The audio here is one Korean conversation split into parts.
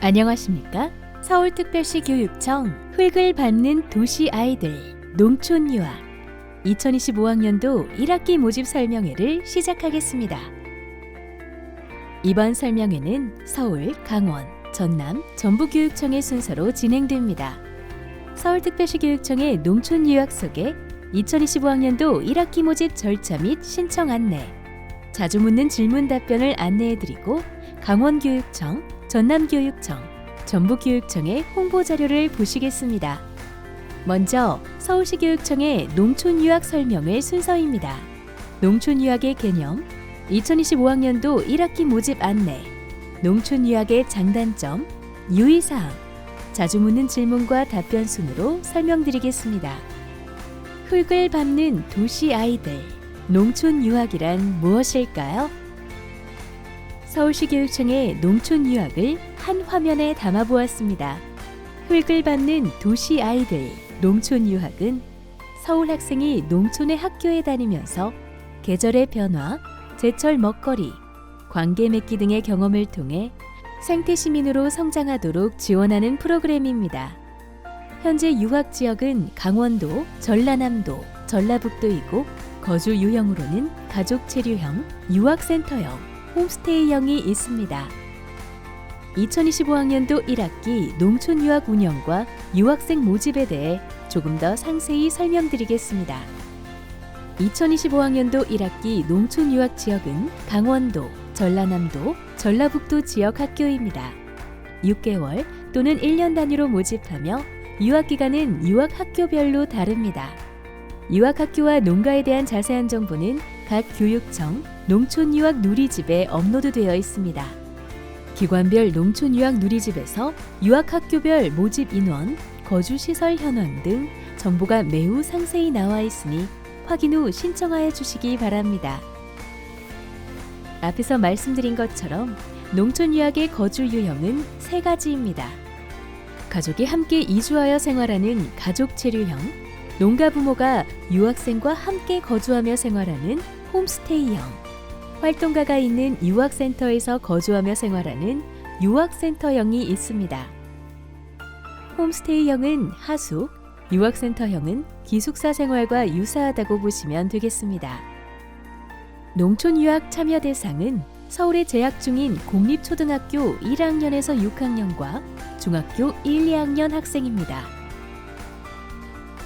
안녕하십니까? 서울특별시 교육청 흙을 밟는 도시 아이들 농촌 유학 2025학년도 1학기 모집 설명회를 시작하겠습니다. 이번 설명회는 서울, 강원, 전남, 전북교육청의 순서로 진행됩니다. 서울특별시 교육청의 농촌 유학 소개, 2025학년도 1학기 모집 절차 및 신청 안내, 자주 묻는 질문 답변을 안내해드리고 강원교육청, 전남교육청, 전북교육청의 홍보 자료를 보시겠습니다. 먼저 서울시 교육청의 농촌 유학 설명회 순서입니다. 농촌 유학의 개념, 2025학년도 1학기 모집 안내, 농촌 유학의 장단점, 유의사항, 자주 묻는 질문과 답변 순으로 설명드리겠습니다. 흙을 밟는 도시 아이들, 농촌 유학이란 무엇일까요? 서울시 교육청의 농촌 유학을 한 화면에 담아보았습니다. 흙을 밟는 도시 아이들, 농촌 유학은 서울 학생이 농촌의 학교에 다니면서 계절의 변화, 제철 먹거리, 관계 맺기 등의 경험을 통해 생태 시민으로 성장하도록 지원하는 프로그램입니다. 현재 유학 지역은 강원도, 전라남도, 전라북도이고 거주 유형으로는 가족 체류형, 유학센터형, 홈스테이형이 있습니다. 2025학년도 1학기 농촌 유학 운영과 유학생 모집에 대해 조금 더 상세히 설명드리겠습니다. 2025학년도 1학기 농촌 유학 지역은 강원도, 전라남도, 전라북도 지역 학교입니다. 6개월 또는 1년 단위로 모집하며 유학기간은 유학 학교별로 다릅니다. 유학학교와 농가에 대한 자세한 정보는 각 교육청 농촌유학 누리집에 업로드되어 있습니다. 기관별 농촌유학 누리집에서 유학학교별 모집 인원, 거주시설 현황 등 정보가 매우 상세히 나와 있으니 확인 후 신청하여 주시기 바랍니다. 앞에서 말씀드린 것처럼 농촌유학의 거주 유형은 3가지입니다. 가족이 함께 이주하여 생활하는 가족 체류형, 농가 부모가 유학생과 함께 거주하며 생활하는 홈스테이형, 활동가가 있는 유학센터에서 거주하며 생활하는 유학센터형이 있습니다. 홈스테이형은 하숙, 유학센터형은 기숙사 생활과 유사하다고 보시면 되겠습니다. 농촌 유학 참여 대상은 서울에 재학 중인 공립초등학교 1학년에서 6학년과 중학교 1, 2학년 학생입니다.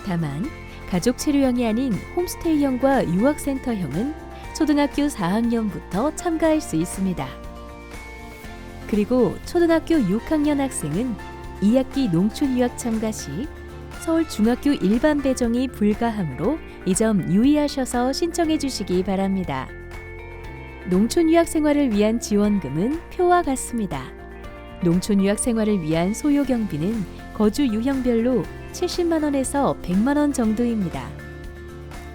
다만 가족 체류형이 아닌 홈스테이형과 유학센터형은 초등학교 4학년부터 참가할 수 있습니다. 그리고 초등학교 6학년 학생은 2학기 농촌 유학 참가 시 서울 중학교 일반 배정이 불가하므로 이 점 유의하셔서 신청해 주시기 바랍니다. 농촌 유학 생활을 위한 지원금은 표와 같습니다. 농촌 유학 생활을 위한 소요 경비는 거주 유형별로 70만 원에서 100만 원 정도입니다.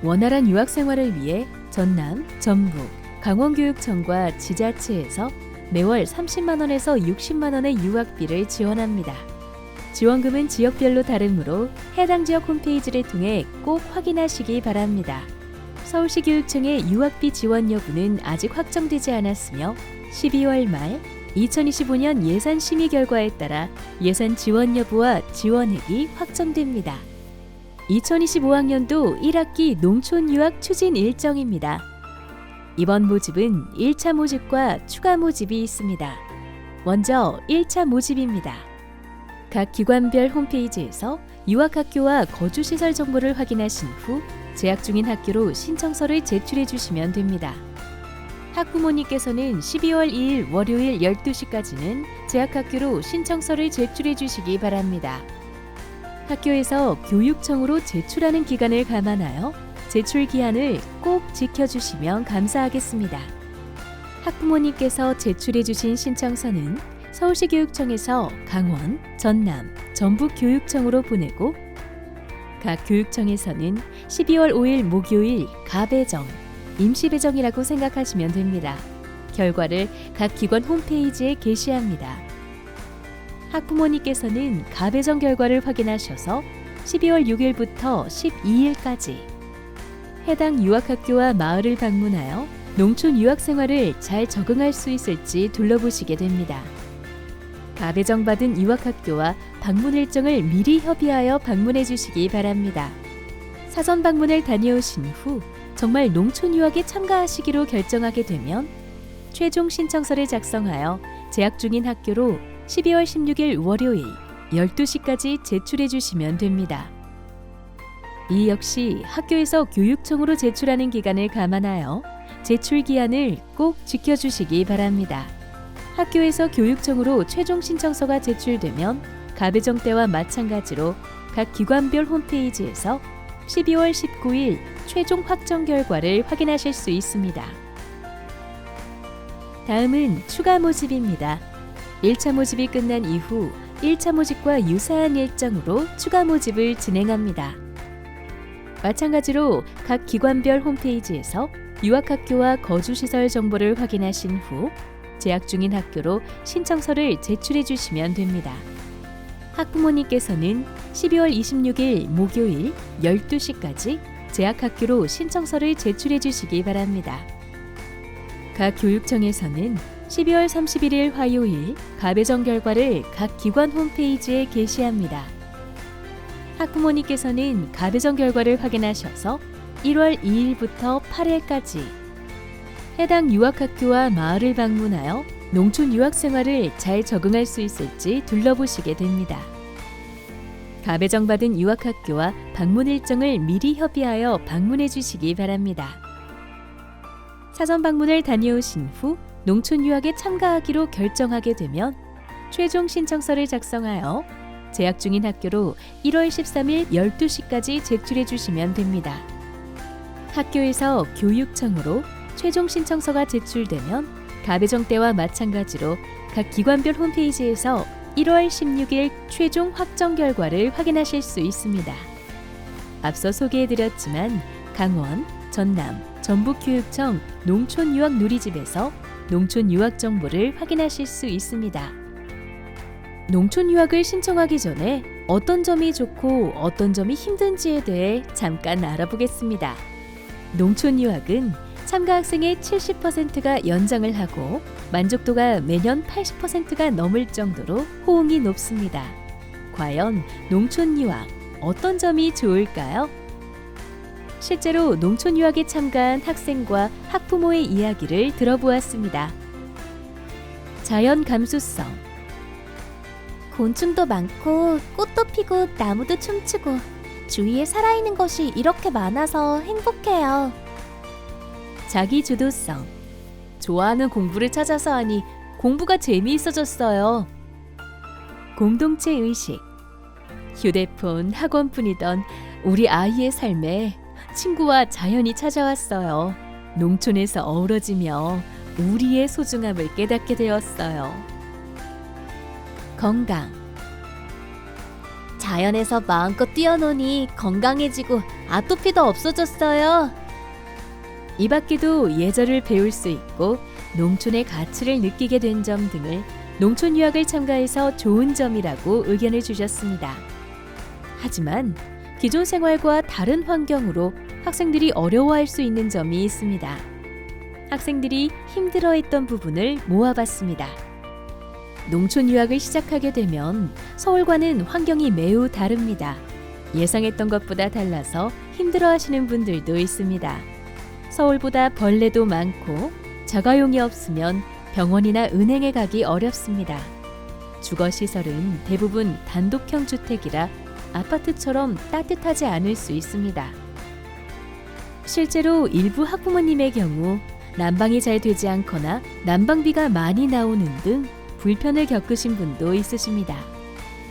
원활한 유학 생활을 위해 전남, 전북, 강원교육청과 지자체에서 매월 30만 원에서 60만 원의 유학비를 지원합니다. 지원금은 지역별로 다르므로 해당 지역 홈페이지를 통해 꼭 확인하시기 바랍니다. 서울시 교육청의 유학비 지원 여부는 아직 확정되지 않았으며 12월 말 2025년 예산 심의 결과에 따라 예산 지원 여부와 지원액이 확정됩니다. 2025학년도 1학기 농촌 유학 추진 일정입니다. 이번 모집은 1차 모집과 추가 모집이 있습니다. 먼저 1차 모집입니다. 각 기관별 홈페이지에서 유학학교와 거주시설 정보를 확인하신 후 재학 중인 학교로 신청서를 제출해 주시면 됩니다. 학부모님께서는 12월 2일 월요일 12시까지는 재학학교로 신청서를 제출해 주시기 바랍니다. 학교에서 교육청으로 제출하는 기간을 감안하여 제출 기한을 꼭 지켜주시면 감사하겠습니다. 학부모님께서 제출해 주신 신청서는 서울시 교육청에서 강원, 전남, 전북 교육청으로 보내고 각 교육청에서는 12월 5일 목요일 가배정, 임시배정이라고 생각하시면 됩니다. 결과를 각 기관 홈페이지에 게시합니다. 학부모님께서는 가배정 결과를 확인하셔서 12월 6일부터 12일까지 해당 유학학교와 마을을 방문하여 농촌 유학 생활을 잘 적응할 수 있을지 둘러보시게 됩니다. 가배정받은 유학학교와 방문 일정을 미리 협의하여 방문해 주시기 바랍니다. 사전 방문을 다녀오신 후 정말 농촌 유학에 참가하시기로 결정하게 되면 최종 신청서를 작성하여 재학 중인 학교로 12월 16일 월요일 12시까지 제출해 주시면 됩니다. 이 역시 학교에서 교육청으로 제출하는 기간을 감안하여 제출 기한을 꼭 지켜주시기 바랍니다. 학교에서 교육청으로 최종 신청서가 제출되면 가배정 때와 마찬가지로 각 기관별 홈페이지에서 12월 19일 최종 확정 결과를 확인하실 수 있습니다. 다음은 추가 모집입니다. 1차 모집이 끝난 이후 1차 모집과 유사한 일정으로 추가 모집을 진행합니다. 마찬가지로 각 기관별 홈페이지에서 유학학교와 거주시설 정보를 확인하신 후 재학 중인 학교로 신청서를 제출해 주시면 됩니다. 학부모님께서는 12월 26일 목요일 12시까지 재학학교로 신청서를 제출해 주시기 바랍니다. 각 교육청에서는 12월 31일 화요일 가배정 결과를 각 기관 홈페이지에 게시합니다. 학부모님께서는 가배정 결과를 확인하셔서 1월 2일부터 8일까지 해당 유학학교와 마을을 방문하여 농촌 유학 생활을 잘 적응할 수 있을지 둘러보시게 됩니다. 가배정 받은 유학학교와 방문 일정을 미리 협의하여 방문해 주시기 바랍니다. 사전 방문을 다녀오신 후 농촌 유학에 참가하기로 결정하게 되면 최종 신청서를 작성하여 재학 중인 학교로 1월 13일 12시까지 제출해 주시면 됩니다. 학교에서 교육청으로 최종 신청서가 제출되면 가배정 때와 마찬가지로 각 기관별 홈페이지에서 1월 16일 최종 확정 결과를 확인하실 수 있습니다. 앞서 소개해드렸지만 강원, 전남, 전북교육청 농촌유학 누리집에서 농촌유학 정보를 확인하실 수 있습니다. 농촌유학을 신청하기 전에 어떤 점이 좋고 어떤 점이 힘든지에 대해 잠깐 알아보겠습니다. 농촌유학은 참가 학생의 70%가 연장을 하고 만족도가 매년 80%가 넘을 정도로 호응이 높습니다. 과연 농촌유학 어떤 점이 좋을까요? 실제로 농촌유학에 참가한 학생과 학부모의 이야기를 들어보았습니다. 자연 감수성, 곤충도 많고 꽃도 피고 나무도 춤추고 주위에 살아있는 것이 이렇게 많아서 행복해요. 자기주도성, 좋아하는 공부를 찾아서 하니 공부가 재미있어졌어요. 공동체 의식, 휴대폰, 학원뿐이던 우리 아이의 삶에 친구와 자연이 찾아왔어요. 농촌에서 어우러지며 우리의 소중함을 깨닫게 되었어요. 건강, 자연에서 마음껏 뛰어노니 건강해지고 아토피도 없어졌어요. 이 밖에도 예절을 배울 수 있고 농촌의 가치를 느끼게 된 점 등을 농촌 유학을 참가해서 좋은 점이라고 의견을 주셨습니다. 하지만 기존 생활과 다른 환경으로 학생들이 어려워할 수 있는 점이 있습니다. 학생들이 힘들어했던 부분을 모아봤습니다. 농촌 유학을 시작하게 되면 서울과는 환경이 매우 다릅니다. 예상했던 것보다 달라서 힘들어하시는 분들도 있습니다. 서울보다 벌레도 많고 자가용이 없으면 병원이나 은행에 가기 어렵습니다. 주거시설은 대부분 단독형 주택이라 아파트처럼 따뜻하지 않을 수 있습니다. 실제로 일부 학부모님의 경우 난방이 잘 되지 않거나 난방비가 많이 나오는 등 불편을 겪으신 분도 있으십니다.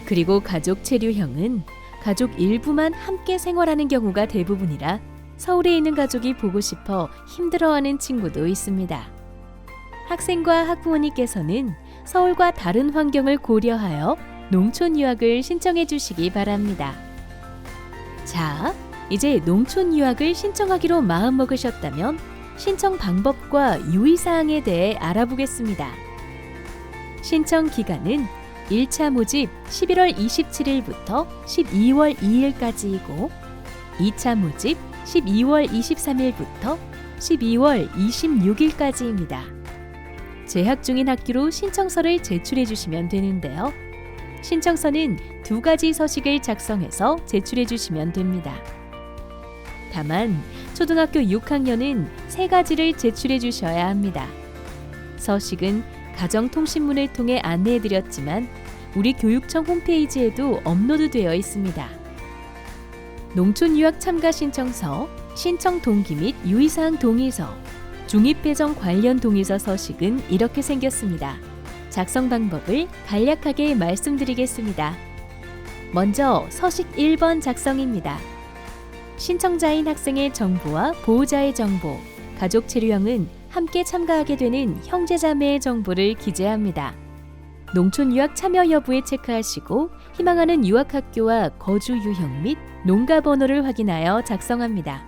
그리고 가족 체류형은 가족 일부만 함께 생활하는 경우가 대부분이라 서울에 있는 가족이 보고 싶어 힘들어하는 친구도 있습니다. 학생과 학부모님께서는 서울과 다른 환경을 고려하여 농촌 유학을 신청해 주시기 바랍니다. 자, 이제 농촌 유학을 신청하기로 마음먹으셨다면 신청 방법과 유의사항에 대해 알아보겠습니다. 신청 기간은 1차 모집 11월 27일부터 12월 2일까지이고 2차 모집 12월 23일부터 12월 26일까지입니다. 재학 중인 학교로 신청서를 제출해 주시면 되는데요. 신청서는 2가지 서식을 작성해서 제출해 주시면 됩니다. 다만 초등학교 6학년은 3가지를 제출해 주셔야 합니다. 서식은 가정통신문을 통해 안내해 드렸지만 우리 교육청 홈페이지에도 업로드되어 있습니다. 농촌유학 참가 신청서, 신청 동기 및 유의사항 동의서, 중입배정 관련 동의서 서식은 이렇게 생겼습니다. 작성 방법을 간략하게 말씀드리겠습니다. 먼저 서식 1번 작성입니다. 신청자인 학생의 정보와 보호자의 정보, 가족 체류형은 함께 참가하게 되는 형제자매의 정보를 기재합니다. 농촌유학 참여 여부에 체크하시고 희망하는 유학학교와 거주 유형 및 농가 번호를 확인하여 작성합니다.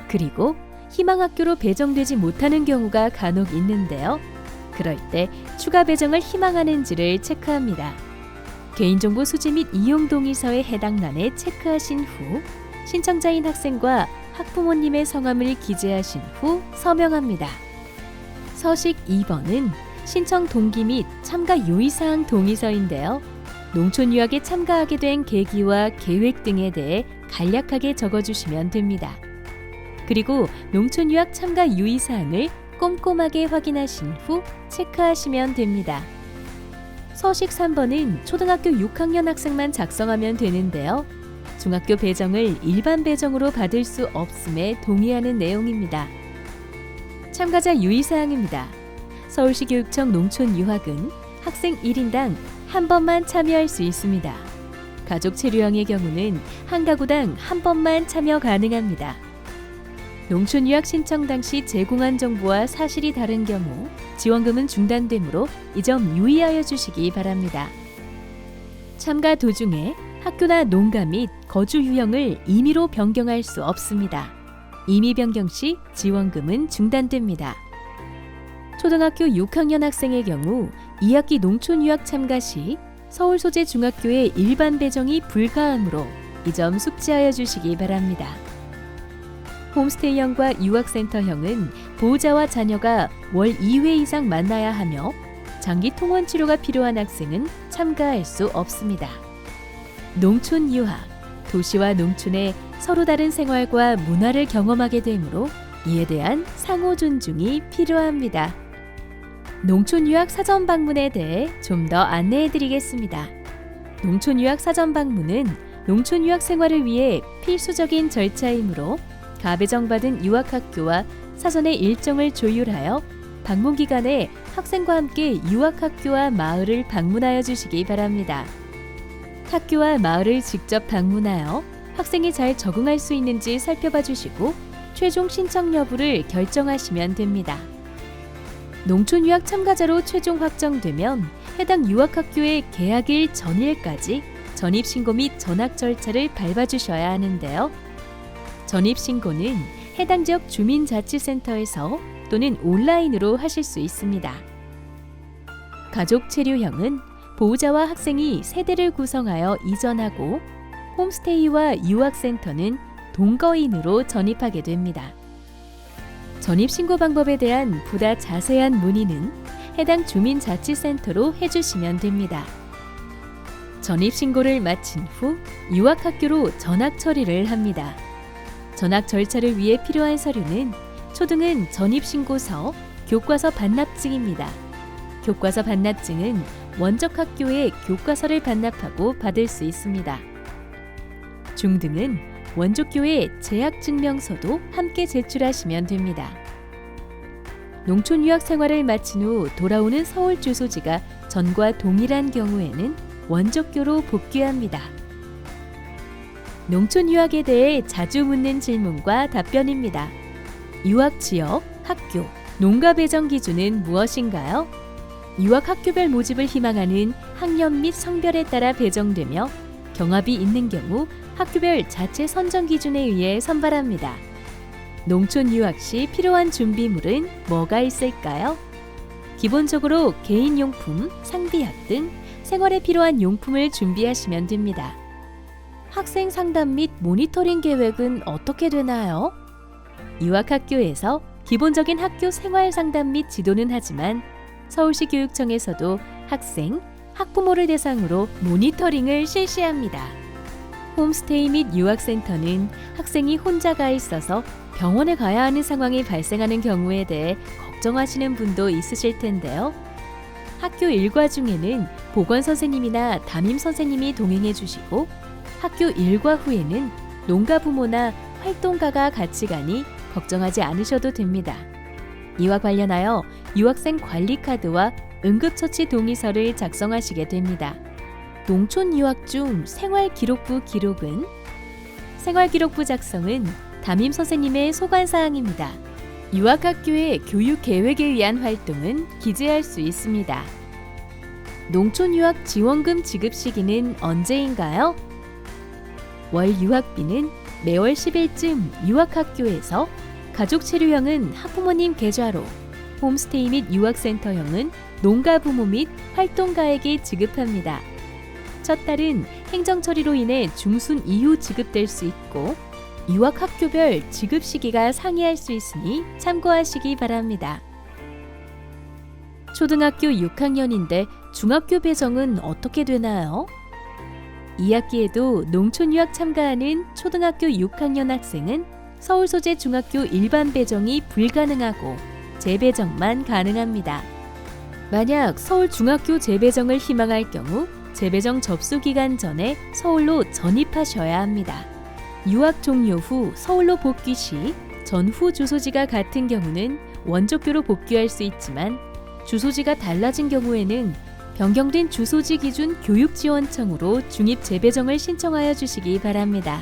그리고 희망학교로 배정되지 못하는 경우가 간혹 있는데요. 그럴 때 추가 배정을 희망하는지를 체크합니다. 개인정보 수집 및 이용 동의서에 해당欄에 체크하신 후 신청자인 학생과 학부모님의 성함을 기재하신 후 서명합니다. 서식 2번은 신청 동기 및 참가 유의사항 동의서인데요. 농촌유학에 참가하게 된 계기와 계획 등에 대해 간략하게 적어주시면 됩니다. 그리고 농촌유학 참가 유의사항을 꼼꼼하게 확인하신 후 체크하시면 됩니다. 서식 3번은 초등학교 6학년 학생만 작성하면 되는데요. 중학교 배정을 일반 배정으로 받을 수 없음에 동의하는 내용입니다. 참가자 유의사항입니다. 서울시 교육청 농촌유학은 학생 1인당 한 번만 참여할 수 있습니다. 가족 체류형의 경우는 한 가구당 한 번만 참여 가능합니다. 농촌유학 신청 당시 제공한 정보와 사실이 다른 경우 지원금은 중단되므로 이 점 유의하여 주시기 바랍니다. 참가 도중에 학교나 농가 및 거주 유형을 임의로 변경할 수 없습니다. 임의 변경 시 지원금은 중단됩니다. 초등학교 6학년 학생의 경우 2학기 농촌유학 참가 시 서울 소재 중학교의 일반 배정이 불가하므로 이 점 숙지하여 주시기 바랍니다. 홈스테이형과 유학센터형은 보호자와 자녀가 월 2회 이상 만나야 하며 장기 통원 치료가 필요한 학생은 참가할 수 없습니다. 농촌 유학, 도시와 농촌의 서로 다른 생활과 문화를 경험하게 되므로 이에 대한 상호 존중이 필요합니다. 농촌 유학 사전 방문에 대해 좀 더 안내해 드리겠습니다. 농촌 유학 사전 방문은 농촌 유학 생활을 위해 필수적인 절차이므로 가배정받은 유학학교와 사전에 일정을 조율하여 방문 기간에 학생과 함께 유학학교와 마을을 방문하여 주시기 바랍니다. 학교와 마을을 직접 방문하여 학생이 잘 적응할 수 있는지 살펴봐 주시고 최종 신청 여부를 결정하시면 됩니다. 농촌 유학 참가자로 최종 확정되면 해당 유학학교의 개학일 전일까지 전입신고 및 전학 절차를 밟아주셔야 하는데요. 전입신고는 해당 지역 주민자치센터에서 또는 온라인으로 하실 수 있습니다. 가족 체류형은 보호자와 학생이 세대를 구성하여 이전하고 홈스테이와 유학센터는 동거인으로 전입하게 됩니다. 전입신고 방법에 대한 보다 자세한 문의는 해당 주민자치센터로 해주시면 됩니다. 전입신고를 마친 후 유학학교로 전학 처리를 합니다. 전학 절차를 위해 필요한 서류는 초등은 전입신고서, 교과서 반납증입니다. 교과서 반납증은 원적 학교에 교과서를 반납하고 받을 수 있습니다. 중등은 원조교의 재학증명서도 함께 제출하시면 됩니다. 농촌 유학 생활을 마친 후 돌아오는 서울 주소지가 전과 동일한 경우에는 원조교로 복귀합니다. 농촌 유학에 대해 자주 묻는 질문과 답변입니다. 유학 지역, 학교, 농가 배정 기준은 무엇인가요? 유학 학교별 모집을 희망하는 학년 및 성별에 따라 배정되며 경합이 있는 경우 학교별 자체 선정 기준에 의해 선발합니다. 농촌 유학 시 필요한 준비물은 뭐가 있을까요? 기본적으로 개인용품, 상비약 등 생활에 필요한 용품을 준비하시면 됩니다. 학생 상담 및 모니터링 계획은 어떻게 되나요? 유학학교에서 기본적인 학교 생활 상담 및 지도는 하지만 서울시 교육청에서도 학생, 학부모를 대상으로 모니터링을 실시합니다. 홈스테이 및 유학센터는 학생이 혼자 가 있어서 병원에 가야 하는 상황이 발생하는 경우에 대해 걱정하시는 분도 있으실 텐데요. 학교 일과 중에는 보건 선생님이나 담임 선생님이 동행해 주시고 학교 일과 후에는 농가 부모나 활동가가 같이 가니 걱정하지 않으셔도 됩니다. 이와 관련하여 유학생 관리 카드와 응급처치 동의서를 작성하시게 됩니다. 농촌 유학 중 생활기록부 기록은 생활기록부 작성은 담임 선생님의 소관사항입니다. 유학학교의 교육 계획에 의한 활동은 기재할 수 있습니다. 농촌 유학 지원금 지급 시기는 언제인가요? 월 유학비는 매월 10일쯤 유학학교에서, 가족 체류형은 학부모님 계좌로, 홈스테이 및 유학센터형은 농가 부모 및 활동가에게 지급합니다. 첫 달은 행정 처리로 인해 중순 이후 지급될 수 있고 유학학교별 지급 시기가 상이할 수 있으니 참고하시기 바랍니다. 초등학교 6학년인데 중학교 배정은 어떻게 되나요? 2학기에도 농촌 유학 참가하는 초등학교 6학년 학생은 서울 소재 중학교 일반 배정이 불가능하고 재배정만 가능합니다. 만약 서울 중학교 재배정을 희망할 경우 재배정 접수 기간 전에 서울로 전입하셔야 합니다. 유학 종료 후 서울로 복귀 시 전후 주소지가 같은 경우는 원조교로 복귀할 수 있지만 주소지가 달라진 경우에는 변경된 주소지 기준 교육지원청으로 중입 재배정을 신청하여 주시기 바랍니다.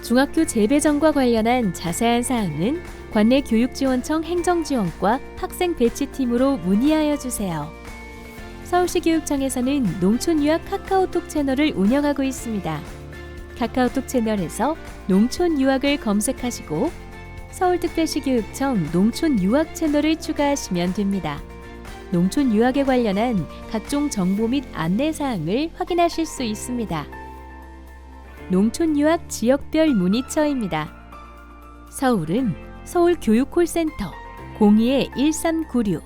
중학교 재배정과 관련한 자세한 사항은 관내 교육지원청 행정지원과 학생 배치팀으로 문의하여 주세요. 서울시 교육청에서는 농촌유학 카카오톡 채널을 운영하고 있습니다. 카카오톡 채널에서 농촌 유학을 검색하시고 서울특별시 교육청 농촌 유학 채널을 추가하시면 됩니다. 농촌 유학에 관련한 각종 정보 및 안내 사항을 확인하실 수 있습니다. 농촌 유학 지역별 문의처입니다. 서울은 서울교육콜센터 02-1396,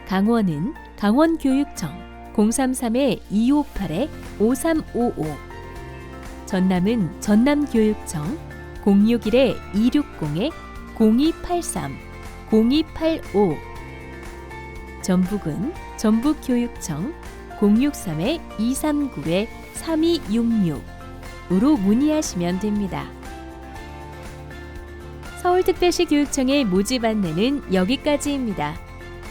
강원은 강원교육청 033-258-5355, 전남은 전남교육청 061-260-0283, 0285, 전북은 전북교육청 063-239-3266으로 문의하시면 됩니다. 서울특별시 교육청의 모집 안내는 여기까지입니다.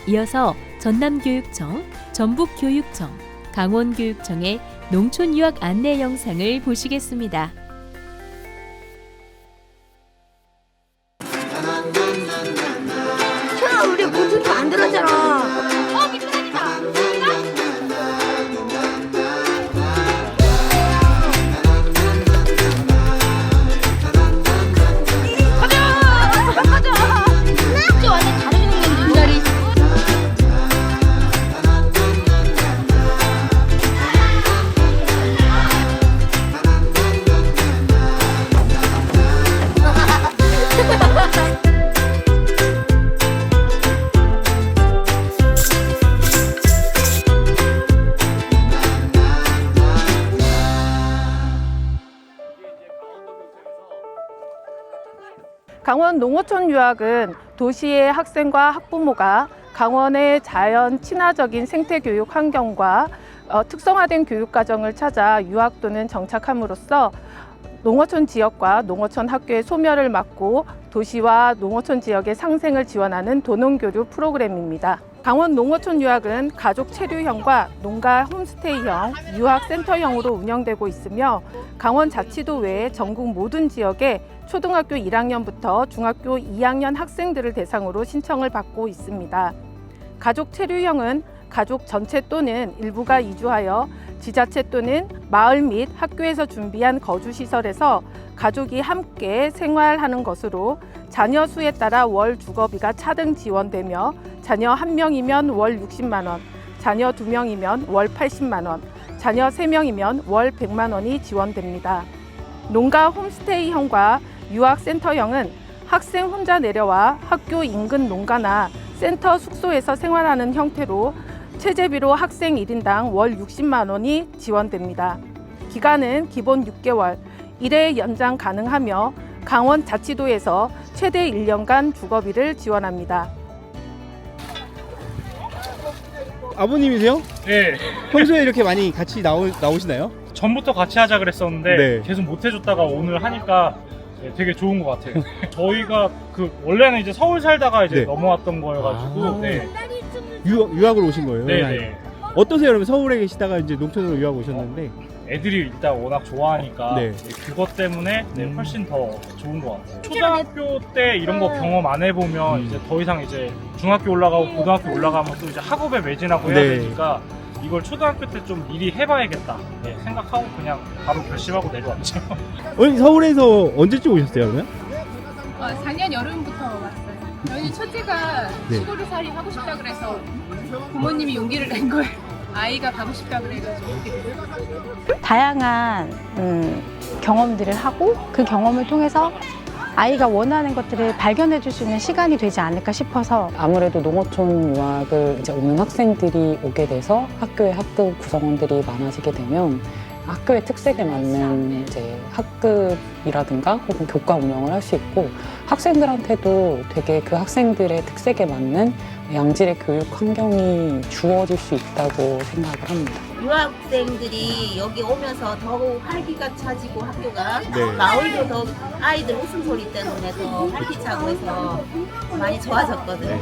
이어서 전남교육청, 전북교육청, 강원교육청의 농촌유학 안내 영상을 보시겠습니다. 우리 고추도 안 들었잖아. 강원 농어촌 유학은 도시의 학생과 학부모가 강원의 자연 친화적인 생태교육 환경과 특성화된 교육과정을 찾아 유학 또는 정착함으로써 농어촌 지역과 농어촌 학교의 소멸을 막고 도시와 농어촌 지역의 상생을 지원하는 도농교류 프로그램입니다. 강원 농어촌 유학은 가족 체류형과 농가 홈스테이형, 유학센터형으로 운영되고 있으며 강원자치도 외에 전국 모든 지역에 초등학교 1학년부터 중학교 2학년 학생들을 대상으로 신청을 받고 있습니다. 가족 체류형은 가족 전체 또는 일부가 이주하여 지자체 또는 마을 및 학교에서 준비한 거주시설에서 가족이 함께 생활하는 것으로 자녀 수에 따라 월 주거비가 차등 지원되며 자녀 1명이면 월 60만 원, 자녀 2명이면 월 80만 원, 자녀 3명이면 월 100만 원이 지원됩니다. 농가 홈스테이형과 유학센터형은 학생 혼자 내려와 학교 인근 농가나 센터 숙소에서 생활하는 형태로 체재비로 학생 1인당 월 60만 원이 지원됩니다. 기간은 기본 6개월, 1회 연장 가능하며 강원자치도에서 최대 1년간 주거비를 지원합니다. 아버님이세요? 네, 평소에 이렇게 많이 같이 나오시나요? 전부터 같이 하자 그랬었는데 네. 계속 못 해줬다가 오늘 하니까 되게 좋은 것 같아요. 저희가 원래는 이제 서울 살다가 이제 네. 넘어왔던 거여가지고 아. 네. 유학을 오신 거예요? 네. 어떠세요? 그러면 서울에 계시다가 이제 농촌으로 유학 오셨는데 애들이 일단 워낙 좋아하니까 네. 그것 때문에 훨씬 더 좋은 것 같아요. 초등학교 때 이런 거 경험 안 해보면 이제 더 이상 이제 중학교 올라가고 고등학교 올라가면 또 이제 학업에 매진하고 해야 네. 되니까 이걸 초등학교 때 좀 미리 해봐야겠다 생각하고 그냥 바로 결심하고 내려왔죠. 서울에서 언제쯤 오셨어요 그러면? 작년 여름부터 왔어요. 저희 첫째가 네. 시골살이 하고 싶다 그래서 부모님이 용기를 낸 거예요. 아이가 가고 싶다 그래가지고 이렇게 됐어요. 다양한 경험들을 하고 그 경험을 통해서 아이가 원하는 것들을 발견해 줄 수 있는 시간이 되지 않을까 싶어서 아무래도 농어촌 유학을 이제 오는 학생들이 오게 돼서 학교에 학급 구성원들이 많아지게 되면 학교의 특색에 맞는 이제 학급이라든가 혹은 교과 운영을 할 수 있고 학생들한테도 되게 그 학생들의 특색에 맞는 양질의 교육 환경이 주어질 수 있다고 생각을 합니다. 유학생들이 여기 오면서 더욱 활기가 차지고 학교가 네. 마을도 더 아이들 웃음소리 때문에 더 활기차고 해서 많이 좋아졌거든요.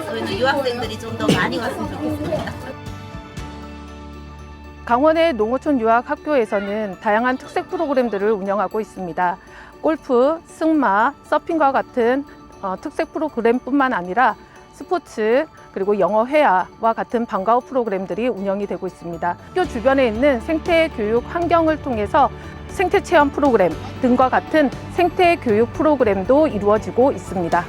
저희는 유학생들이 좀 더 많이 왔으면 좋겠습니다. 강원의 농어촌 유학학교에서는 다양한 특색 프로그램들을 운영하고 있습니다. 골프, 승마, 서핑과 같은 특색 프로그램뿐만 아니라 스포츠, 그리고 영어 회화와 같은 방과후 프로그램들이 운영이 되고 있습니다. 학교 주변에 있는 생태 교육 환경을 통해서 생태 체험 프로그램 등과 같은 생태 교육 프로그램도 이루어지고 있습니다.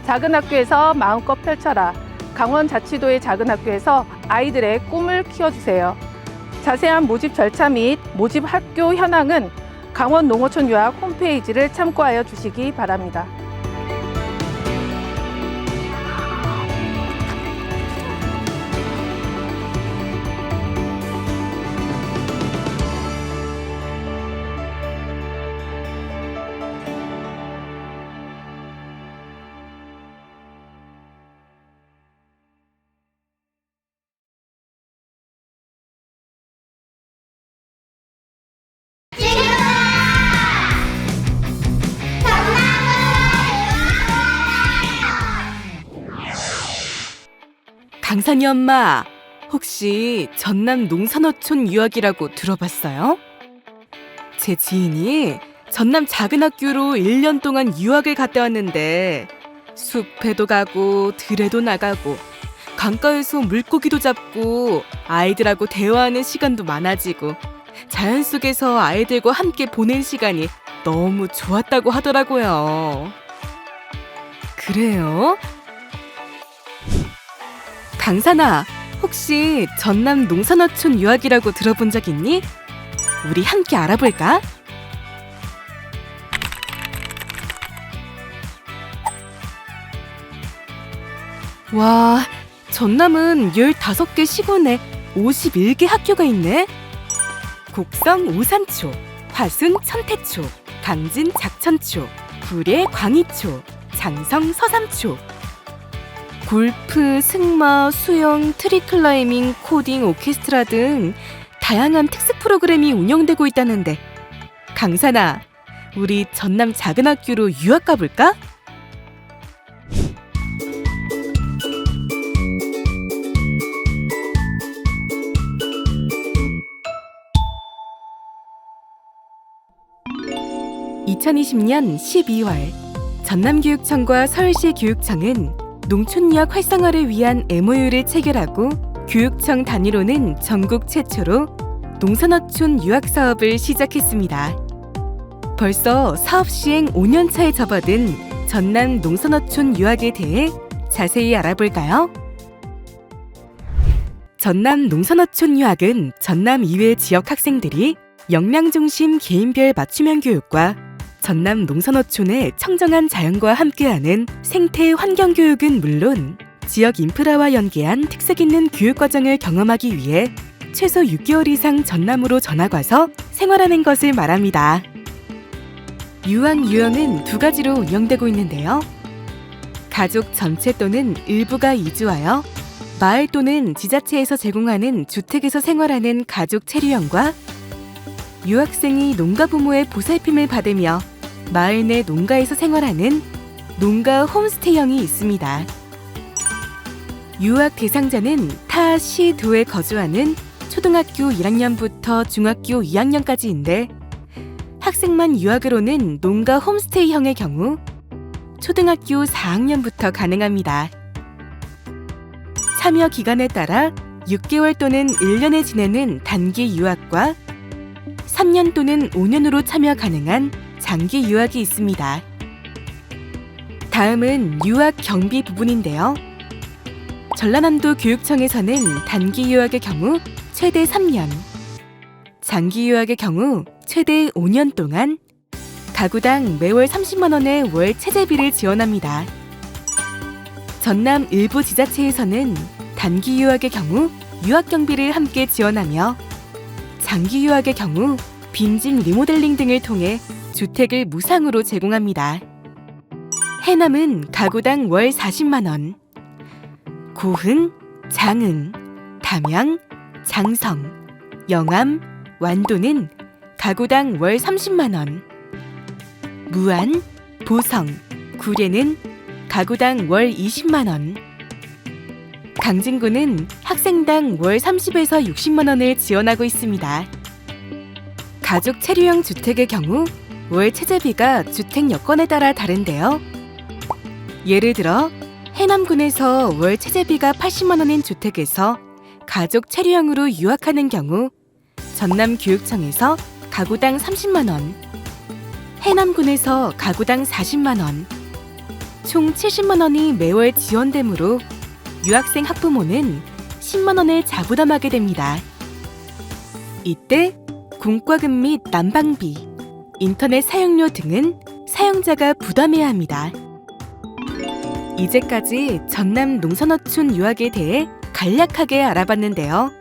작은 학교에서 마음껏 펼쳐라. 강원자치도의 작은 학교에서 아이들의 꿈을 키워주세요. 자세한 모집 절차 및 모집 학교 현황은 강원 농어촌 유학 홈페이지를 참고하여 주시기 바랍니다. 강산이 엄마, 혹시 전남 농산어촌 유학이라고 들어봤어요? 제 지인이 전남 작은 학교로 1년 동안 유학을 갔다 왔는데 숲에도 가고 들에도 나가고 강가에서 물고기도 잡고 아이들하고 대화하는 시간도 많아지고 자연 속에서 아이들과 함께 보낸 시간이 너무 좋았다고 하더라고요. 그래요? 강산아, 혹시 전남 농산어촌 유학이라고 들어본 적 있니? 우리 함께 알아볼까? 와, 전남은 15개 시군에 51개 학교가 있네. 곡성 오산초, 화순 천태초, 강진 작천초, 구례 광희초, 장성 서삼초. 골프, 승마, 수영, 트리클라이밍, 코딩, 오케스트라 등 다양한 특색 프로그램이 운영되고 있다는데 강산아, 우리 전남 작은 학교로 유학 가볼까? (2020년 12월) 전남교육청과 서울시 교육청은 농촌유학 활성화를 위한 MOU를 체결하고 교육청 단위로는 전국 최초로 농산어촌 유학 사업을 시작했습니다. 벌써 사업 시행 5년 차에 접어든 전남 농산어촌 유학에 대해 자세히 알아볼까요? 전남 농산어촌 유학은 전남 이외 지역 학생들이 역량 중심 개인별 맞춤형 교육과 전남 농선어촌의 청정한 자연과 함께하는 생태 환경 교육은 물론 지역 인프라와 연계한 특색 있는 교육 과정을 경험하기 위해 최소 6개월 이상 전남으로 전학 와서 생활하는 것을 말합니다. 유학은 두 가지로 운영되고 있는데요. 가족 전체 또는 일부가 이주하여 마을 또는 지자체에서 제공하는 주택에서 생활하는 가족 체류형과 유학생이 농가 부모의 보살핌을 받으며 마을 내 농가에서 생활하는 농가 홈스테이형이 있습니다. 유학 대상자는 타 시, 도에 거주하는 초등학교 1학년부터 중학교 2학년까지인데 학생만 유학을 오는 농가 홈스테이형의 경우 초등학교 4학년부터 가능합니다. 참여 기간에 따라 6개월 또는 1년에 지내는 단기 유학과 3년 또는 5년으로 참여 가능한 장기 유학이 있습니다. 다음은 유학 경비 부분인데요. 전라남도 교육청에서는 단기 유학의 경우 최대 3년, 장기 유학의 경우 최대 5년 동안 가구당 매월 30만 원의 월 체재비를 지원합니다. 전남 일부 지자체에서는 단기 유학의 경우 유학 경비를 함께 지원하며 장기 유학의 경우 빈집 리모델링 등을 통해 주택을 무상으로 제공합니다. 해남은 가구당 월 40만 원, 고흥, 장흥, 담양, 장성, 영암, 완도는 가구당 월 30만 원, 무안, 보성, 구례는 가구당 월 20만 원, 강진구는 학생당 월 30에서 60만 원을 지원하고 있습니다. 가족 체류형 주택의 경우 월 체재비가 주택 여건에 따라 다른데요. 예를 들어 해남군에서 월 체재비가 80만 원인 주택에서 가족 체류형으로 유학하는 경우 전남교육청에서 가구당 30만 원, 해남군에서 가구당 40만 원, 총 70만 원이 매월 지원되므로 유학생 학부모는 10만 원을 자부담하게 됩니다. 이때 공과금 및 난방비, 인터넷 사용료 등은 사용자가 부담해야 합니다. 이제까지 전남 농선어촌 유학에 대해 간략하게 알아봤는데요.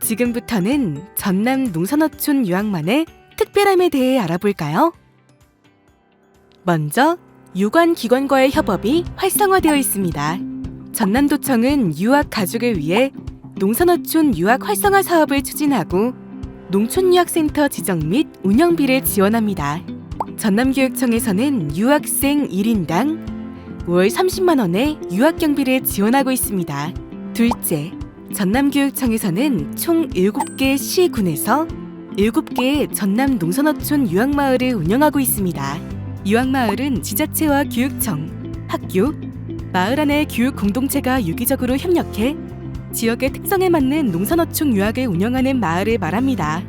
지금부터는 전남 농선어촌 유학만의 특별함에 대해 알아볼까요? 먼저 유관기관과의 협업이 활성화되어 있습니다. 전남도청은 유학 가족을 위해 농선어촌 유학 활성화 사업을 추진하고 농촌유학센터 지정 및 운영비를 지원합니다. 전남교육청에서는 유학생 1인당 월 30만 원의 유학경비를 지원하고 있습니다. 둘째, 전남교육청에서는 총 7개 시군에서 7개의 전남 농선어촌 유학마을을 운영하고 있습니다. 유학마을은 지자체와 교육청, 학교, 마을 안의 교육 공동체가 유기적으로 협력해 지역의 특성에 맞는 농선어촌 유학을 운영하는 마을을 말합니다.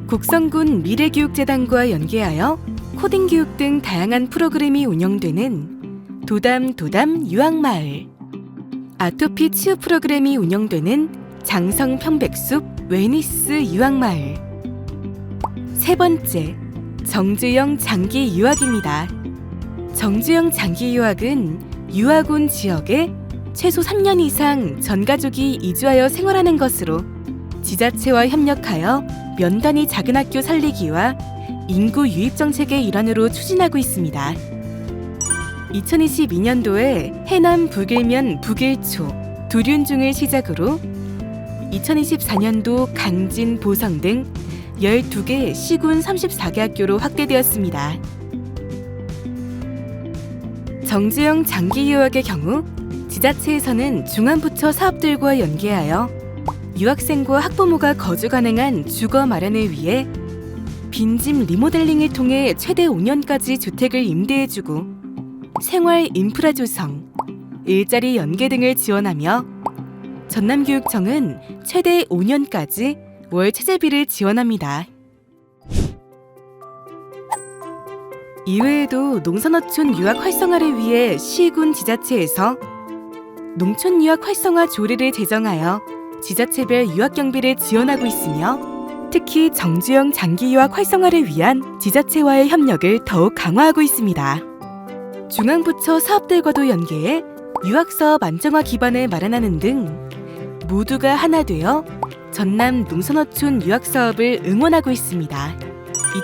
곡성군 미래교육재단과 연계하여 코딩 교육 등 다양한 프로그램이 운영되는 도담 유학마을, 아토피 치유 프로그램이 운영되는 장성 평백숲 웨니스 유학마을. 세 번째, 정주영 장기 유학입니다. 정주영 장기 유학은 유학 온 지역에 최소 3년 이상 전 가족이 이주하여 생활하는 것으로 지자체와 협력하여 면단위 작은 학교 살리기와 인구 유입 정책의 일환으로 추진하고 있습니다. 2022년도에 해남 북일면 북일초, 두륜중을 시작으로 2024년도 강진, 보성 등 12개 시군 34개 학교로 확대되었습니다. 정주영 장기 유학의 경우 지자체에서는 중앙부처 사업들과 연계하여 유학생과 학부모가 거주 가능한 주거 마련을 위해 빈집 리모델링을 통해 최대 5년까지 주택을 임대해주고 생활 인프라 조성, 일자리 연계 등을 지원하며 전남교육청은 최대 5년까지 월 체재비를 지원합니다. 이외에도 농선어촌 유학 활성화를 위해 시군 지자체에서 농촌 유학 활성화 조례를 제정하여 지자체별 유학 경비를 지원하고 있으며 특히 정주영 장기 유학 활성화를 위한 지자체와의 협력을 더욱 강화하고 있습니다. 중앙부처 사업들과도 연계해 유학사업 안정화 기반을 마련하는 등 모두가 하나 되어 전남 농선어촌 유학사업을 응원하고 있습니다.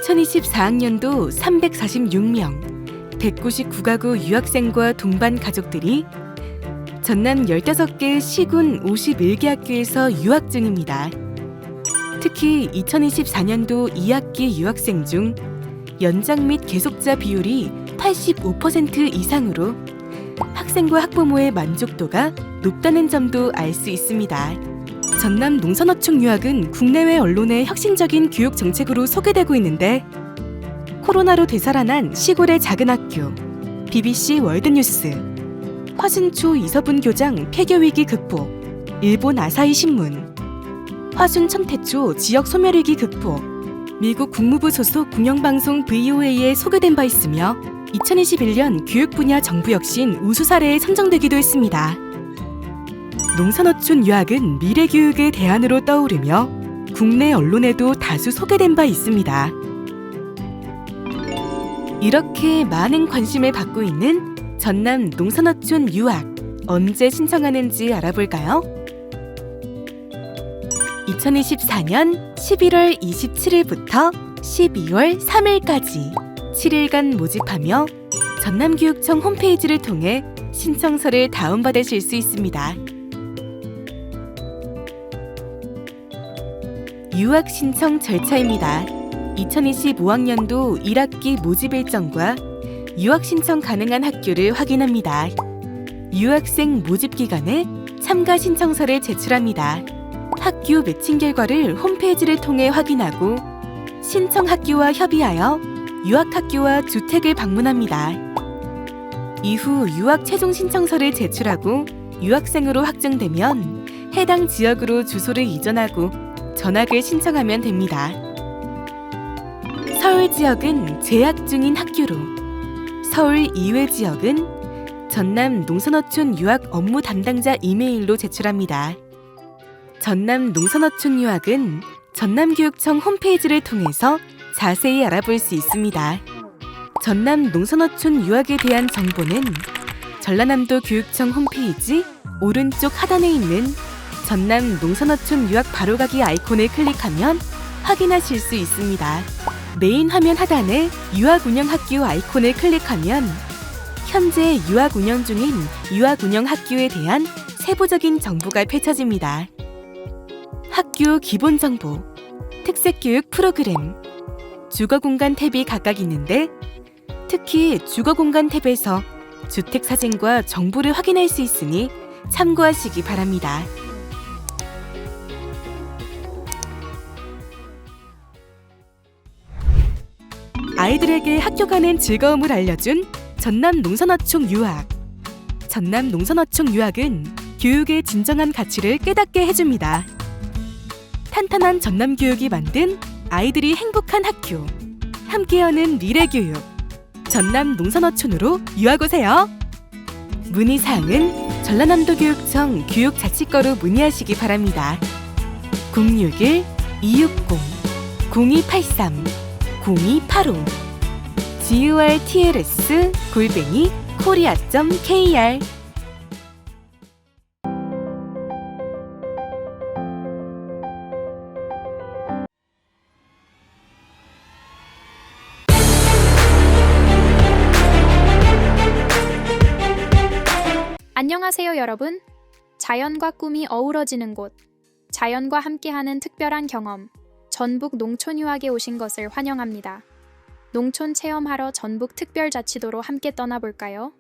2024학년도 346명, 199가구 유학생과 동반 가족들이 전남 15개 시군 51개 학교에서 유학 중입니다. 특히 2024년도 2학기 유학생 중 연장 및 계속자 비율이 85% 이상으로 학생과 학부모의 만족도가 높다는 점도 알 수 있습니다. 전남 농선어촌 유학은 국내외 언론의 혁신적인 교육 정책으로 소개되고 있는데 코로나로 되살아난 시골의 작은 학교, BBC 월드뉴스, 화순초 이서분 교장 폐교위기 극복, 일본 아사히 신문, 화순 천태초 지역 소멸위기 극복, 미국 국무부 소속 공영방송 VOA에 소개된 바 있으며 2021년 교육 분야 정부 혁신 우수 사례에 선정되기도 했습니다. 농선어촌 유학은 미래 교육의 대안으로 떠오르며 국내 언론에도 다수 소개된 바 있습니다. 이렇게 많은 관심을 받고 있는 전남 농선어촌 유학, 언제 신청하는지 알아볼까요? 2024년 11월 27일부터 12월 3일까지 7일간 모집하며 전남교육청 홈페이지를 통해 신청서를 다운받으실 수 있습니다. 유학 신청 절차입니다. 2025학년도 1학기 모집 일정과 유학 신청 가능한 학교를 확인합니다. 유학생 모집 기간에 참가 신청서를 제출합니다. 학교 매칭 결과를 홈페이지를 통해 확인하고 신청 학교와 협의하여 유학학교와 주택을 방문합니다. 이후 유학 최종 신청서를 제출하고 유학생으로 확정되면 해당 지역으로 주소를 이전하고 전학을 신청하면 됩니다. 서울 지역은 재학 중인 학교로, 서울 이외 지역은 전남 농선어촌 유학 업무 담당자 이메일로 제출합니다. 전남 농선어촌 유학은 전남교육청 홈페이지를 통해서 자세히 알아볼 수 있습니다. 전남 농선어촌 유학에 대한 정보는 전라남도 교육청 홈페이지 오른쪽 하단에 있는 전남 농선어촌 유학 바로가기 아이콘을 클릭하면 확인하실 수 있습니다. 메인 화면 하단에 유학 운영 학교 아이콘을 클릭하면 현재 유학 운영 중인 유학 운영 학교에 대한 세부적인 정보가 펼쳐집니다. 학교 기본 정보, 특색교육 프로그램, 주거공간 탭이 각각 있는데 특히 주거공간 탭에서 주택 사진과 정보를 확인할 수 있으니 참고하시기 바랍니다. 아이들에게 학교 가는 즐거움을 알려준 전남 농선어촌 유학. 전남 농선어촌 유학은 교육의 진정한 가치를 깨닫게 해줍니다. 탄탄한 전남 교육이 만든 아이들이 행복한 학교. 함께 여는 미래 교육. 전남 농선어촌으로 유학 오세요. 문의사항은 전라남도 교육청 교육자치과로 문의하시기 바랍니다. 061-260-0283 GURTLS@korea.kr. 안녕하세요 여러분. 자연과 꿈이 어우러지는 곳, 자연과 함께하는 특별한 경험, 전북 농촌유학에 오신 것을 환영합니다. 농촌 체험하러 전북특별자치도로 함께 떠나볼까요?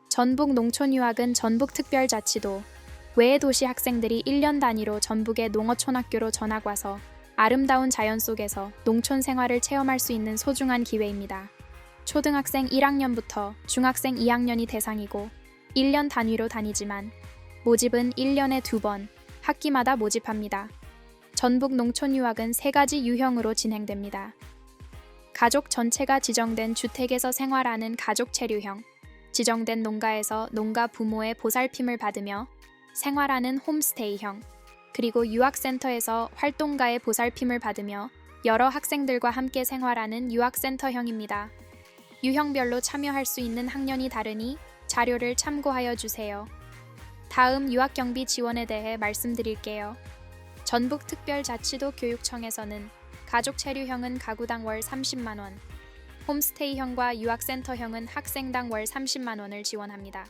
전북 농촌유학은 전북특별자치도 외의 도시 학생들이 1년 단위로 전북의 농어촌학교로 전학 와서 아름다운 자연 속에서 농촌 생활을 체험할 수 있는 소중한 기회입니다. 초등학생 1학년부터 중학생 2학년이 대상이고 1년 단위로 다니지만 모집은 1년에 2번, 학기마다 모집합니다. 전북 농촌유학은 3가지 유형으로 진행됩니다. 가족 전체가 지정된 주택에서 생활하는 가족 체류형, 지정된 농가에서 농가 부모의 보살핌을 받으며 생활하는 홈스테이형, 그리고 유학센터에서 활동가의 보살핌을 받으며 여러 학생들과 함께 생활하는 유학센터형입니다. 유형별로 참여할 수 있는 학년이 다르니 자료를 참고하여 주세요. 다음 유학경비 지원에 대해 말씀드릴게요. 전북특별자치도 교육청에서는 가족 체류형은 가구당 월 30만 원, 홈스테이형과 유학센터형은 학생당 월 30만 원을 지원합니다.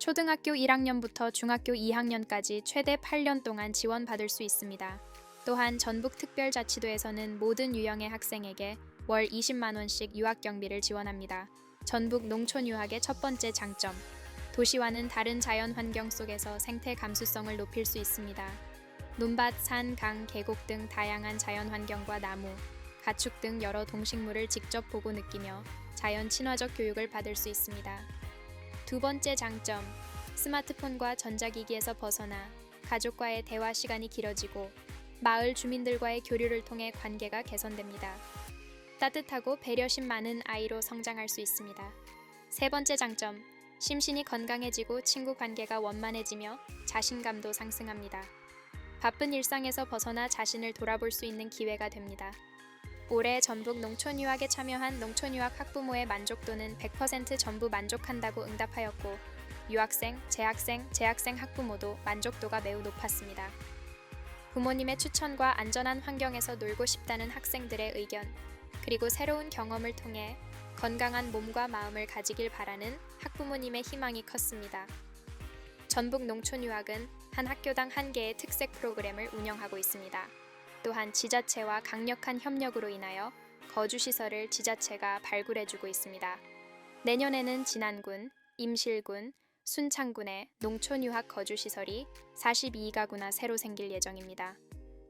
초등학교 1학년부터 중학교 2학년까지 최대 8년 동안 지원받을 수 있습니다. 또한 전북특별자치도에서는 모든 유형의 학생에게 월 20만 원씩 유학경비를 지원합니다. 전북 농촌유학의 첫 번째 장점, 도시와는 다른 자연 환경 속에서 생태 감수성을 높일 수 있습니다. 논밭, 산, 강, 계곡 등 다양한 자연 환경과 나무, 가축 등 여러 동식물을 직접 보고 느끼며 자연 친화적 교육을 받을 수 있습니다. 두 번째 장점, 스마트폰과 전자기기에서 벗어나 가족과의 대화 시간이 길어지고 마을 주민들과의 교류를 통해 관계가 개선됩니다. 따뜻하고 배려심 많은 아이로 성장할 수 있습니다. 세 번째 장점, 심신이 건강해지고 친구 관계가 원만해지며 자신감도 상승합니다. 바쁜 일상에서 벗어나 자신을 돌아볼 수 있는 기회가 됩니다. 올해 전북 농촌유학에 참여한 농촌유학 학부모의 만족도는 100% 전부 만족한다고 응답하였고 유학생, 재학생, 재학생 학부모도 만족도가 매우 높았습니다. 부모님의 추천과 안전한 환경에서 놀고 싶다는 학생들의 의견, 그리고 새로운 경험을 통해 건강한 몸과 마음을 가지길 바라는 학부모님의 희망이 컸습니다. 전북 농촌유학은 한 학교당 1개의 특색 프로그램을 운영하고 있습니다. 또한 지자체와 강력한 협력으로 인하여 거주시설을 지자체가 발굴해주고 있습니다. 내년에는 진안군, 임실군, 순창군의 농촌유학 거주시설이 42가구나 새로 생길 예정입니다.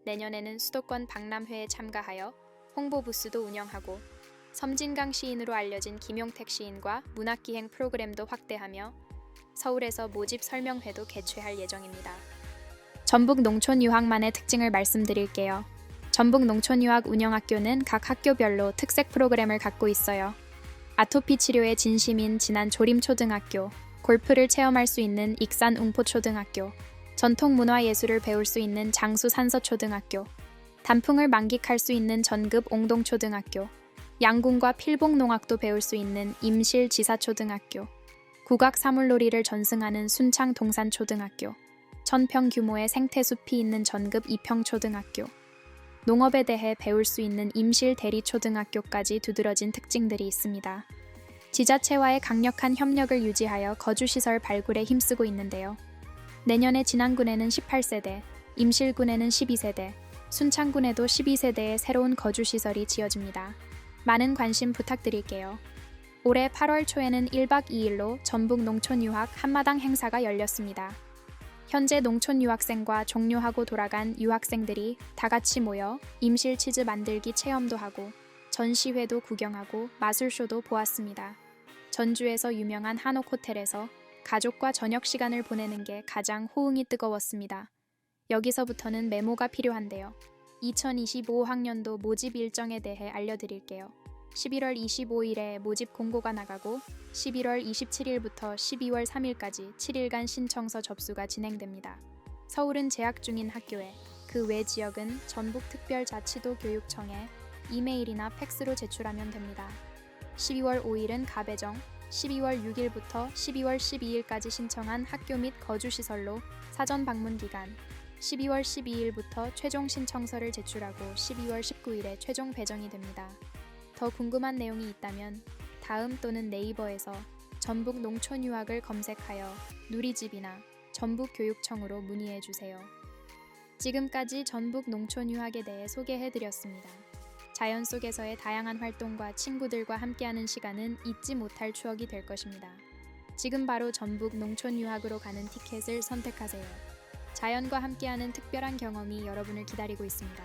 내년에는 수도권 박람회에 참가하여 홍보 부스도 운영하고 섬진강 시인으로 알려진 김용택 시인과 문학기행 프로그램도 확대하며 서울에서 모집 설명회도 개최할 예정입니다. 전북 농촌유학만의 특징을 말씀드릴게요. 전북 농촌유학 운영학교는 각 학교별로 특색 프로그램을 갖고 있어요. 아토피 치료에 진심인 진안조림초등학교, 골프를 체험할 수 있는 익산웅포초등학교, 전통문화예술을 배울 수 있는 장수산서초등학교, 단풍을 만끽할 수 있는 전급 옹동초등학교, 양궁과 필봉농악도 배울 수 있는 임실지사초등학교, 국악사물놀이를 전승하는 순창동산초등학교, 천평 규모의 생태숲이 있는 전급 이평초등학교, 농업에 대해 배울 수 있는 임실대리초등학교까지 두드러진 특징들이 있습니다. 지자체와의 강력한 협력을 유지하여 거주시설 발굴에 힘쓰고 있는데요. 내년에 진안군에는 18세대, 임실군에는 12세대, 순창군에도 12세대의 새로운 거주시설이 지어집니다. 많은 관심 부탁드릴게요. 올해 8월 초에는 1박 2일로 전북 농촌유학 한마당 행사가 열렸습니다. 현재 농촌 유학생과 종료하고 돌아간 유학생들이 다 같이 모여 임실 치즈 만들기 체험도 하고 전시회도 구경하고 마술쇼도 보았습니다. 전주에서 유명한 한옥 호텔에서 가족과 저녁 시간을 보내는 게 가장 호응이 뜨거웠습니다. 여기서부터는 메모가 필요한데요. 2025학년도 모집 일정에 대해 알려드릴게요. 11월 25일에 모집 공고가 나가고 11월 27일부터 12월 3일까지 7일간 신청서 접수가 진행됩니다. 서울은 재학 중인 학교에, 그 외 지역은 전북특별자치도 교육청에 이메일이나 팩스로 제출하면 됩니다. 12월 5일은 가배정, 12월 6일부터 12월 12일까지 신청한 학교 및 거주시설로 사전 방문 기간, 12월 12일부터 최종 신청서를 제출하고 12월 19일에 최종 배정이 됩니다. 더 궁금한 내용이 있다면 다음 또는 네이버에서 전북 농촌유학을 검색하여 누리집이나 전북교육청으로 문의해주세요. 지금까지 전북 농촌유학에 대해 소개해드렸습니다. 자연 속에서의 다양한 활동과 친구들과 함께하는 시간은 잊지 못할 추억이 될 것입니다. 지금 바로 전북 농촌유학으로 가는 티켓을 선택하세요. 자연과 함께하는 특별한 경험이 여러분을 기다리고 있습니다.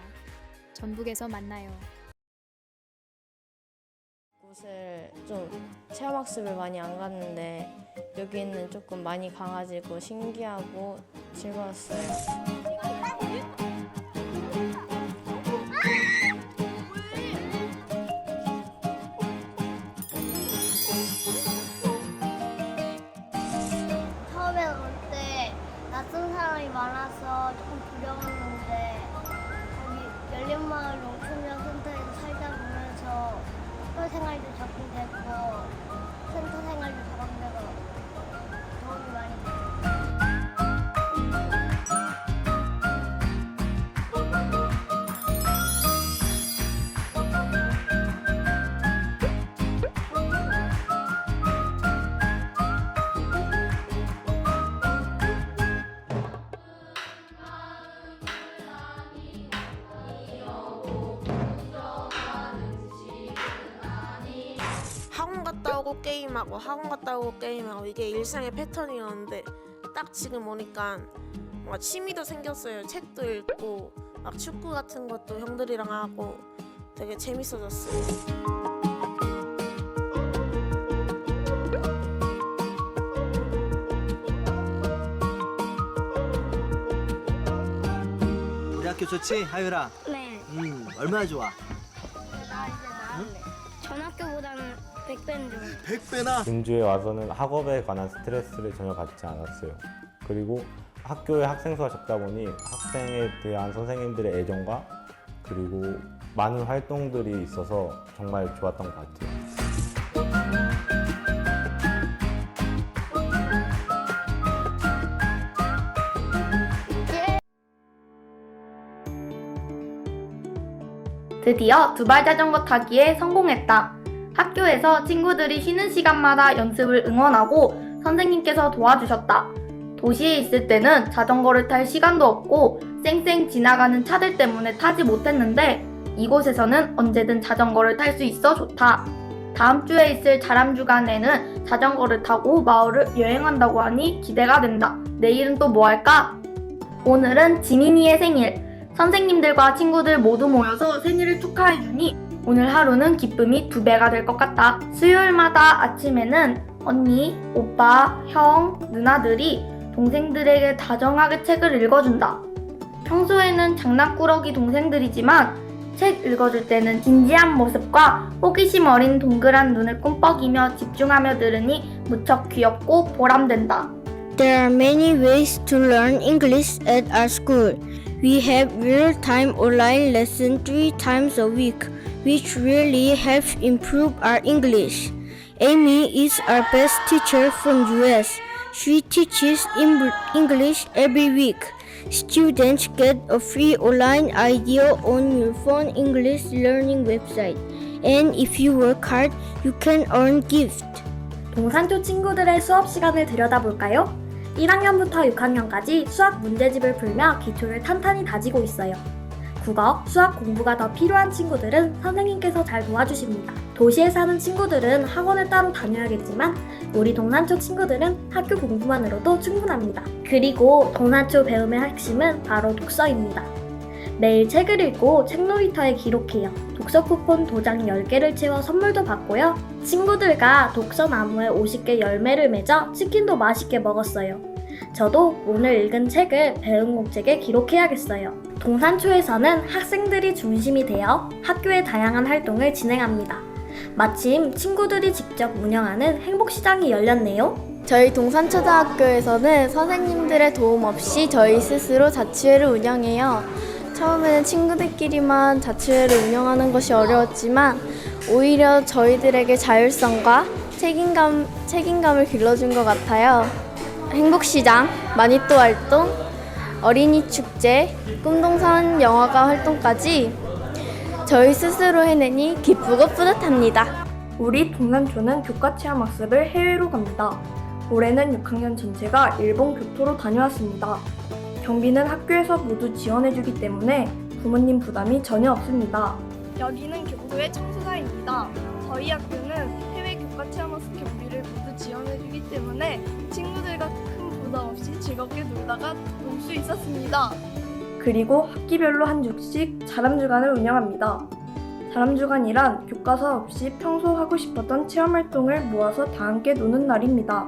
전북에서 만나요. 곳을 좀 체험학습을 많이 안 갔는데 여기는 조금 많이 가가지고 신기하고 즐거웠어요. 처음에 올 때 낯선 사람이 많아서 조금 두려웠어요. 오고 게임하고 학원 갔다 오고 게임하고 이게 일상의 패턴이었는데 딱 지금 오니까 뭔가 취미도 생겼어요. 책도 읽고 막 축구 같은 것도 형들이랑 하고 되게 재밌어졌어요. 우리 학교 좋지, 하율아? 네. 얼마나 좋아? 나 이제 나올래. 전 학교보다는 100배는 좋아. 100배나? 금주에 와서는 학업에 관한 스트레스를 전혀 받지 않았어요. 그리고 학교에 학생 수가 적다 보니 학생에 대한 선생님들의 애정과 그리고 많은 활동들이 있어서 정말 좋았던 것 같아요. 드디어 두발 자전거 타기에 성공했다. 학교에서 친구들이 쉬는 시간마다 연습을 응원하고 선생님께서 도와주셨다. 도시에 있을 때는 자전거를 탈 시간도 없고 쌩쌩 지나가는 차들 때문에 타지 못했는데 이곳에서는 언제든 자전거를 탈 수 있어 좋다. 다음 주에 있을 자람주간에는 자전거를 타고 마을을 여행한다고 하니 기대가 된다. 내일은 또 뭐 할까? 오늘은 지민이의 생일. 선생님들과 친구들 모두 모여서 생일을 축하해주니 오늘 하루는 기쁨이 2배가 될 것 같다. 수요일마다 아침에는 언니, 오빠, 형, 누나들이 동생들에게 다정하게 책을 읽어준다. 평소에는 장난꾸러기 동생들이지만 책 읽어줄 때는 진지한 모습과 호기심 어린 동그란 눈을 꿈뻑이며 집중하며 들으니 무척 귀엽고 보람된다. There are many ways to learn English at our school. We have real-time online lesson 3 times a week, which really helps improve our English. Amy is our best teacher from US. She teaches English every week. Students get a free online idea on your phone English learning website. And if you work hard, you can earn gift. 동산초 친구들의 수업 시간을 들여다볼까요? 1학년부터 6학년까지 수학 문제집을 풀며 기초를 탄탄히 다지고 있어요. 국어, 수학 공부가 더 필요한 친구들은 선생님께서 잘 도와주십니다. 도시에 사는 친구들은 학원을 따로 다녀야겠지만 우리 동산초 친구들은 학교 공부만으로도 충분합니다. 그리고 동산초 배움의 핵심은 바로 독서입니다. 매일 책을 읽고 책놀이터에 기록해요. 독서 쿠폰 도장 10개를 채워 선물도 받고요. 친구들과 독서 나무에 50개 열매를 맺어 치킨도 맛있게 먹었어요. 저도 오늘 읽은 책을 배운 공책에 기록해야겠어요. 동산초에서는 학생들이 중심이 되어 학교의 다양한 활동을 진행합니다. 마침 친구들이 직접 운영하는 행복시장이 열렸네요. 저희 동산초등학교에서는 선생님들의 도움 없이 저희 스스로 자치회를 운영해요. 처음에는 친구들끼리만 자치회를 운영하는 것이 어려웠지만 오히려 저희들에게 자율성과 책임감을 길러준 것 같아요. 행복시장, 마니또 활동, 어린이 축제, 꿈동산 영화관 활동까지 저희 스스로 해내니 기쁘고 뿌듯합니다. 우리 동산초는 교과체험학습을 해외로 갑니다. 올해는 6학년 전체가 일본 교토로 다녀왔습니다. 경비는 학교에서 모두 지원해주기 때문에 부모님 부담이 전혀 없습니다. 여기는 교토의 청소사입니다. 저희 학교는 해외 교과체험학습 경비를 모두 지원해주기 때문에 친구들과 큰 부담 없이 즐겁게 놀다가 놀 수 있었습니다. 그리고 학기별로 한 주씩 자람주간을 운영합니다. 자람주간이란 교과서 없이 평소 하고 싶었던 체험활동을 모아서 다 함께 노는 날입니다.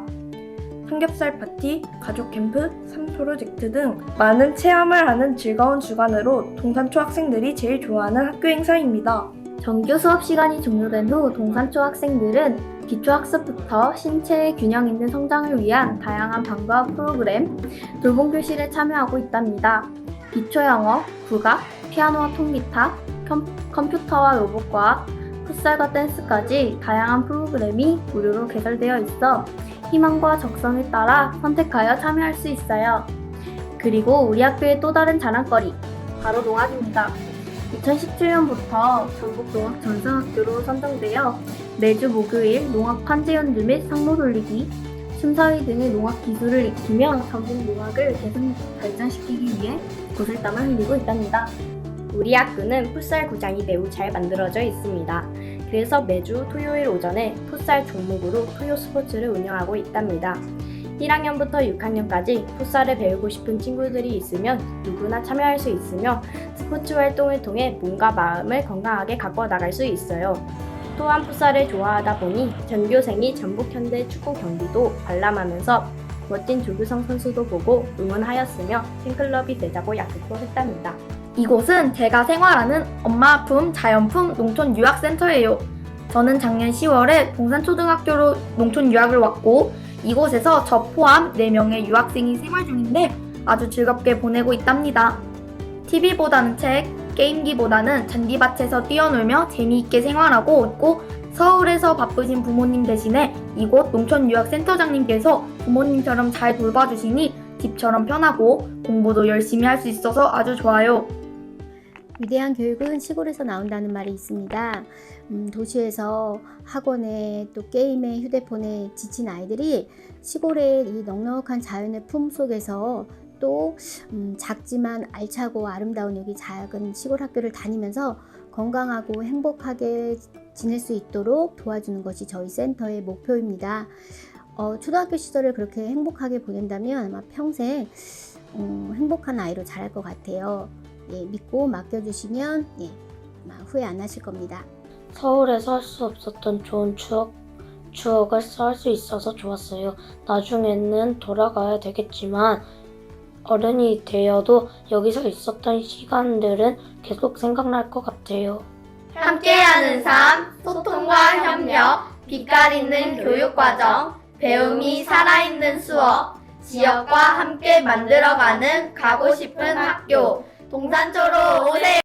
삼겹살 파티, 가족 캠프, 프로젝트 등 많은 체험을 하는 즐거운 주간으로 동산초 학생들이 제일 좋아하는 학교 행사입니다. 정규 수업 시간이 종료된 후 동산초 학생들은 기초학습부터 신체의 균형 있는 성장을 위한 다양한 방과 프로그램, 돌봄교실에 참여하고 있답니다. 기초영어, 국악, 피아노와 통기타, 컴퓨터와 로봇과학, 풋살과 댄스까지 다양한 프로그램이 무료로 개설되어 있어 희망과 적성에 따라 선택하여 참여할 수 있어요. 그리고 우리 학교의 또 다른 자랑거리, 바로 농악입니다. 2017년부터 전국 농악 전성학교로 선정되어 매주 목요일 농악 판재 연주 및 상모 돌리기, 춤사위 등의 농악 기술을 익히며 전국 농악을 계속 발전시키기 위해 구슬땀을 흘리고 있답니다. 우리 학교는 풋살 구장이 매우 잘 만들어져 있습니다. 그래서 매주 토요일 오전에 풋살 종목으로 토요 스포츠를 운영하고 있답니다. 1학년부터 6학년까지 풋살을 배우고 싶은 친구들이 있으면 누구나 참여할 수 있으며 스포츠 활동을 통해 몸과 마음을 건강하게 가꿔 나갈 수 있어요. 또한 풋살을 좋아하다 보니 전교생이 전북현대 축구 경기도 관람하면서 멋진 조규성 선수도 보고 응원하였으며 팬클럽이 되자고 약속도 했답니다. 이곳은 제가 생활하는 엄마 아픔 자연품 농촌 유학센터예요. 저는 작년 10월에 동산초등학교로 농촌 유학을 왔고 이곳에서 저 포함 4명의 유학생이 생활 중인데 아주 즐겁게 보내고 있답니다. TV보다는 책, 게임기보다는 잔디밭에서 뛰어놀며 재미있게 생활하고 있고 서울에서 바쁘신 부모님 대신에 이곳 농촌유학센터장님께서 부모님처럼 잘 돌봐주시니 집처럼 편하고 공부도 열심히 할 수 있어서 아주 좋아요. 위대한 교육은 시골에서 나온다는 말이 있습니다. 도시에서 학원에 또 게임에 휴대폰에 지친 아이들이 시골의 이 넉넉한 자연의 품 속에서 또 작지만 알차고 아름다운 여기 작은 시골 학교를 다니면서 건강하고 행복하게 지낼 수 있도록 도와주는 것이 저희 센터의 목표입니다. 초등학교 시절을 그렇게 행복하게 보낸다면 아마 평생 행복한 아이로 자랄 것 같아요. 예, 믿고 맡겨주시면 아마 후회 안 하실 겁니다. 서울에서 할 수 없었던 좋은 추억을 쌓을 수 있어서 좋았어요. 나중에는 돌아가야 되겠지만 어른이 되어도 여기서 있었던 시간들은 계속 생각날 것 같아요. 함께하는 삶, 소통과 협력, 빛깔 있는 교육과정, 배움이 살아있는 수업, 지역과 함께 만들어가는 가고 싶은 학교, 동산초로 오세요.